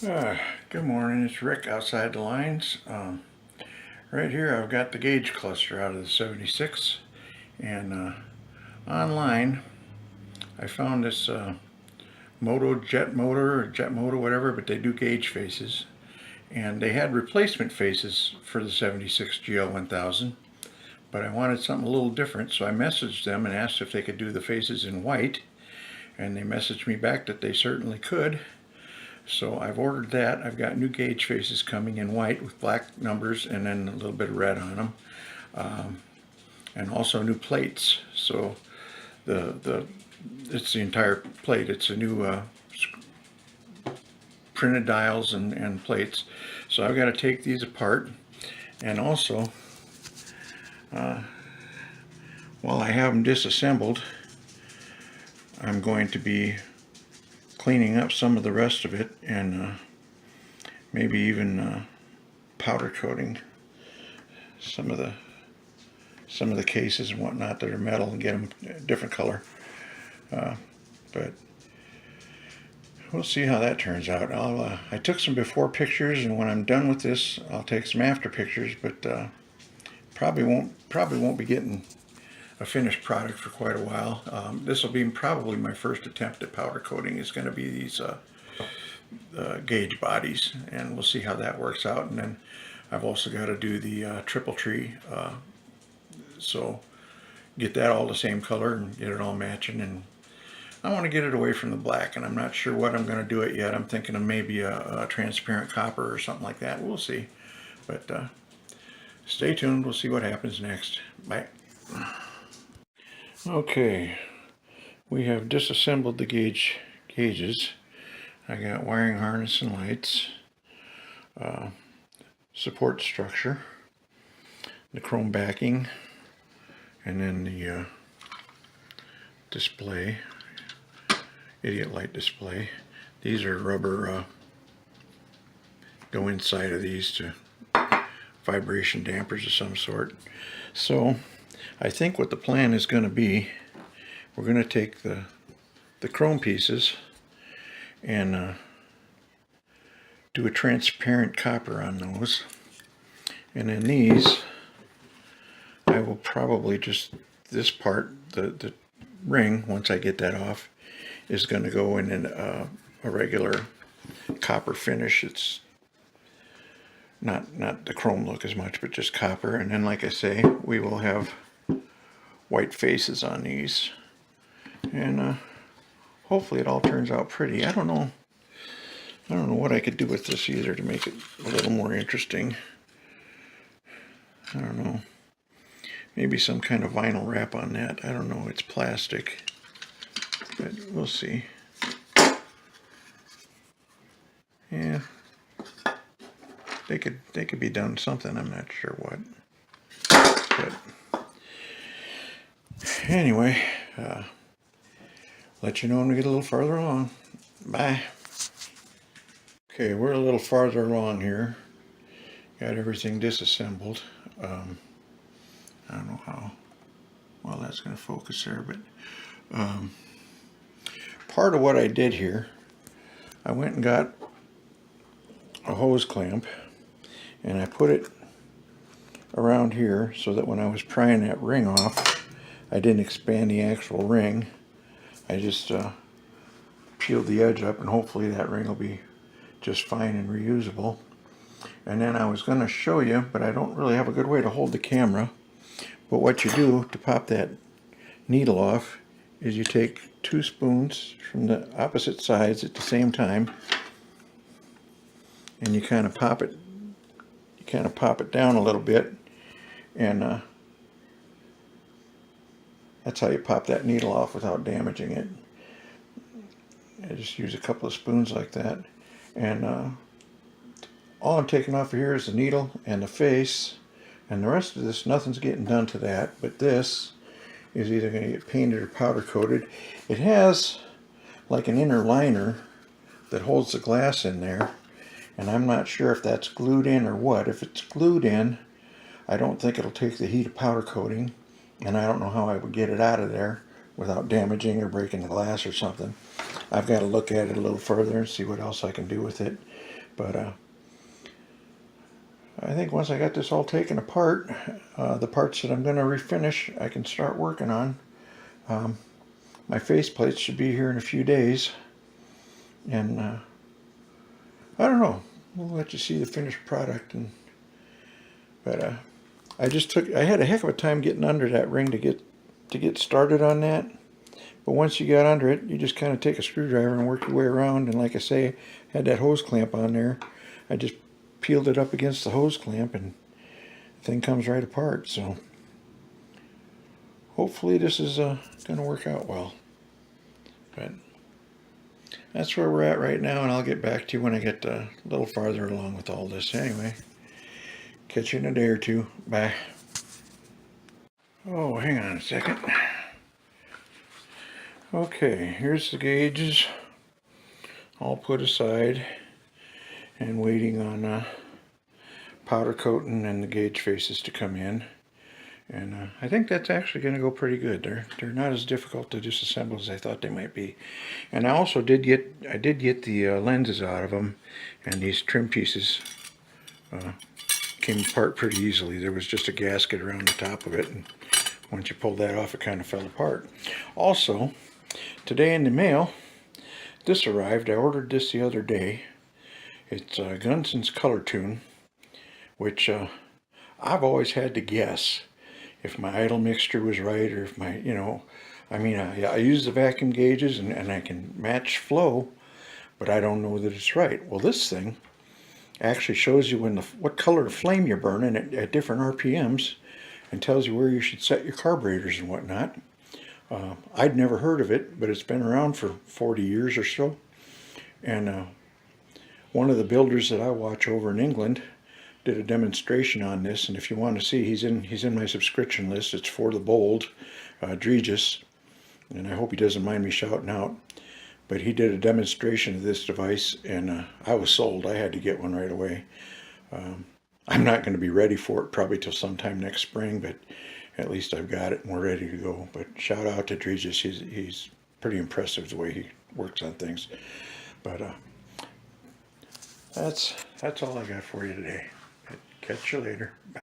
Good morning, it's Rick outside the lines. Right here I've got the gauge cluster out of the 76, and online I found this Jet Motor or Jet Motor, whatever, but they do gauge faces. And they had replacement faces for the 76 GL1000, but I wanted something a little different, so I messaged them and asked if they could do the faces in white, and they messaged me back that they certainly could. So I've ordered that. I've got new gauge faces coming in white with black numbers and then a little bit of red on them, and also new plates. So it's the entire plate. It's a new printed dials and plates. So I've got to take these apart, and also while I have them disassembled, I'm going to be cleaning up some of the rest of it, and maybe even powder coating some of the cases and whatnot that are metal and get them a different color. But we'll see how that turns out. I took some before pictures, and when I'm done with this, I'll take some after pictures. But probably won't be getting a finished product for quite a while. This will be probably my first attempt at powder coating. Is going to be these gauge bodies, and we'll see how that works out. And then I've also got to do the triple tree, so get that all the same color and get it all matching. And I want to get it away from the black, and I'm not sure what I'm going to do it yet. I'm thinking of maybe a transparent copper or something like that. We'll see. But stay tuned. We'll see what happens next. Bye. Okay, we have disassembled the gauges. I got wiring harness and lights, support structure, the chrome backing, and then the display, idiot light display. These are rubber, go inside of these to vibration dampers of some sort. So I think what the plan is going to be, we're going to take the chrome pieces and do a transparent copper on those, and then these I will probably just, this part, the ring, once I get that off, is going to go in a regular copper finish. It's not the chrome look as much, but just copper. And then, like I say, we will have white faces on these, and hopefully it all turns out pretty. I don't know what I could do with this either to make it a little more interesting. I don't know, maybe some kind of vinyl wrap on that. I don't know, it's plastic, but we'll see. Yeah, they could be done something, I'm not sure what. But anyway, let you know when we get a little farther along. Bye. Okay, we're a little farther along here. Got everything disassembled. I don't know how well that's going to focus there, but part of what I did here, I went and got a hose clamp, and I put it around here so that when I was prying that ring off, I didn't expand the actual ring. I just peeled the edge up, and hopefully that ring will be just fine and reusable. And then I was going to show you, but I don't really have a good way to hold the camera. But what you do to pop that needle off is you take 2 spoons from the opposite sides at the same time, and you kind of pop it. You kind of pop it down a little bit, and that's how you pop that needle off without damaging it. I just use a couple of spoons like that, and all I'm taking off of here is the needle and the face, and the rest of this, nothing's getting done to that, but this is either going to get painted or powder coated. It has like an inner liner that holds the glass in there, and I'm not sure if that's glued in or what. If it's glued in, I don't think it'll take the heat of powder coating, and I don't know how I would get it out of there, without damaging or breaking the glass or something. I've got to look at it a little further and see what else I can do with it. But I think once I got this all taken apart, the parts that I'm going to refinish, I can start working on. My faceplates should be here in a few days. And I don't know. We'll let you see the finished product. But I had a heck of a time getting under that ring to get started on that. But once you got under it, you just kind of take a screwdriver and work your way around. And like I say, I had that hose clamp on there. I just peeled it up against the hose clamp and the thing comes right apart. So hopefully this is going to work out well. But that's where we're at right now, and I'll get back to you when I get a little farther along with all this. Anyway, catch you in a day or two. Bye. Oh, hang on a second. Okay, here's the gauges all put aside and waiting on powder coating and the gauge faces to come in. And I think that's actually going to go pretty good. They're not as difficult to disassemble as I thought they might be. And I also did get the lenses out of them, and these trim pieces came apart pretty easily. There was just a gasket around the top of it, and once you pulled that off, it kind of fell apart. Also, today in the mail, this arrived. I ordered this the other day. It's Gunson's Color Tune, which I've always had to guess if my idle mixture was right, or if my, I use the vacuum gauges and I can match flow, but I don't know that it's right. Well, this thing actually shows you what color of flame you're burning at different RPMs and tells you where you should set your carburetors and whatnot. I'd never heard of it, but it's been around for 40 years or so. And one of the builders that I watch over in England did a demonstration on this, and if you want to see, he's in my subscription list. It's For the Bold, Dregis, and I hope he doesn't mind me shouting out. But he did a demonstration of this device, and I was sold. I had to get one right away. I'm not going to be ready for it probably till sometime next spring, but at least I've got it and we're ready to go. But shout out to Dregis. He's pretty impressive the way he works on things. But that's all I got for you today. Catch you later. Bye.